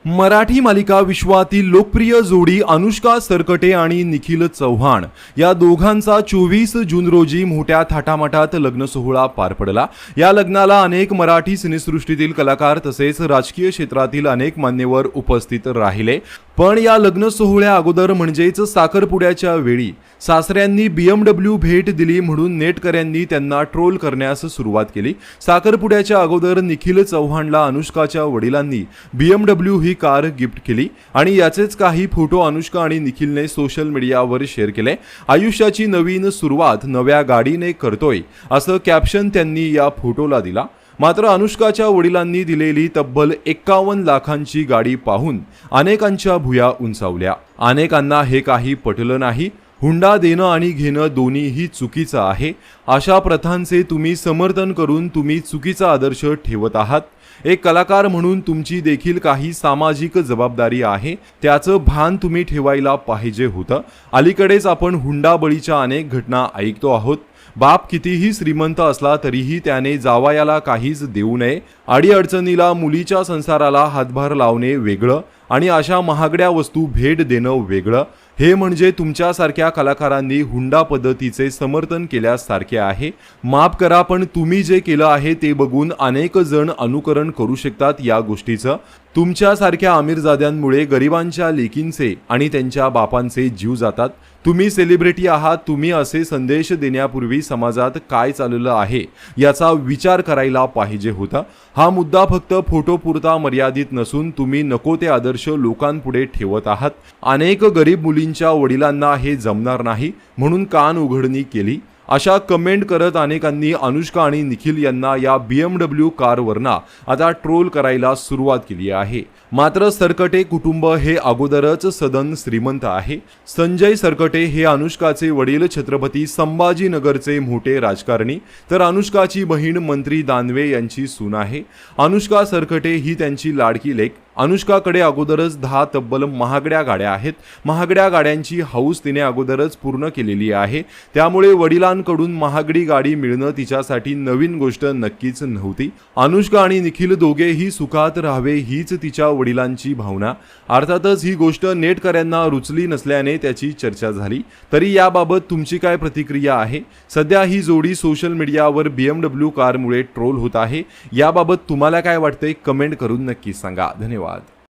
मराठी मालिका विश्वातील लोकप्रिय जोडी अनुष्का सरकटे आणि निखिल चव्हाण या दोघांचा 24 जून रोजी मोठ्या थाटामाटात लग्न सोहळा पार पडला। या लग्नाला अनेक मराठी सिनेसृष्टीतील कलाकार तसेच राजकीय क्षेत्रातील अनेक मान्यवर उपस्थित राहिले। पण या लग्न सोहळ्या अगोदर म्हणजेच साखरपुड्याच्या वेळी सासऱ्यांनी BMW भेट दिली म्हणून नेटकऱ्यांनी त्यांना ट्रोल करण्यास सुरुवात केली। साखरपुड्याच्या अगोदर निखिल चव्हाणला अनुष्काच्या वडिलांनी BMW ही कार गिफ्ट केली आणि याचेच काही फोटो अनुष्का आणि निखिलने सोशल मीडियावर शेअर केले। आयुष्याची नवीन सुरुवात नव्या गाडीने करतोय असं कॅप्शन त्यांनी या फोटोला दिला। मात्र अनुष्काच्या वडिलांनी दिलेली तब्बल 51 लाखांची गाडी पाहून अनेकांच्या भुया उंचावल्या। अनेकांना हे काही पटलं नाही। हुंडा देणं आणि घेणं दोन्हीही चुकीचं आहे। अशा प्रथांचे तुम्ही समर्थन करून तुम्ही चुकीचा आदर्श ठेवत आहात। एक कलाकार म्हणून तुमची देखील काही सामाजिक जबाबदारी आहे, त्याचं भान तुम्ही ठेवायला पाहिजे होतं। अलीकडेच आपण हुंडाबळीच्या अनेक घटना ऐकतो आहोत। बाप कितीही श्रीमंत असला तरीही त्याने जावयाला काहीच देऊ नये। अडीअडचणीला मुलीच्या संसाराला हातभार लावणे वेगळं आणि अशा महागड्या वस्तू भेट देणं वेगळं। हे म्हणजे तुमच्यासारख्या कलाकारांनी हुंडा पद्धतीचे समर्थन केल्यासारखे आहे। माफ करा, पण तुम्ही जे केलं आहे ते बघून अनेक जण अनुकरण करू शकतात या गोष्टीचं। तुमच्यासारख्या आमिरजाद्यांमुळे गरिबांच्या लेकींचे आणि त्यांच्या बापांचे जीव जातात। तुम्ही सेलिब्रिटी आहात, तुम्ही असे संदेश देण्यापूर्वी समाजात काय चाललं आहे याचा विचार करायला पाहिजे होता। हा मुद्दा फक्त फोटोपुरता मर्यादित नसून तुम्ही नको ते आदर्श लोकांपुढे ठेवत आहात। अनेक गरीब मुलींच्या वडिलांना हे जमणार नाही म्हणून कान उघडणी केली। अशा कमेंट करत अनेकांनी अनुष्का आणि निखिल यांना या BMW कारवरना आता ट्रोल करायला सुरुवात केली आहे। मात्र सरकटे कुटुंब हे अगोदरच सदन श्रीमंत आहे। संजय सरकटे हे अनुष्काचे वडील छत्रपती संभाजीनगरचे मोठे राजकारणी, तर अनुष्काची बहीण मंत्री दानवे यांची सून आहे। अनुष्का सरकटे ही त्यांची लाडकी लेक। अनुष्काकडे अगोदरच 10 तब्बल महागड्या गाड्या आहेत। महागड्या गाड्यांची हौस तिने अगोदरच पूर्ण केलेली आहे, त्यामुळे वडिलांकडून महागडी गाडी मिळणं तिच्यासाठी नवीन गोष्ट नक्कीच नव्हती। अनुष्का आणि निखिल दोघेही सुखात राहावे हीच तिच्या वडिलांची भावना। अर्थातच ही गोष्ट नेटकऱ्यांना रुचली नसल्याने त्याची चर्चा झाली। तरी याबाबत तुमची काय प्रतिक्रिया आहे? सध्या ही जोडी सोशल मीडियावर BMW कारमुळे ट्रोल होत आहे। याबाबत तुम्हाला काय वाटतंय? कमेंट करून नक्की सांगा। धन्यवाद।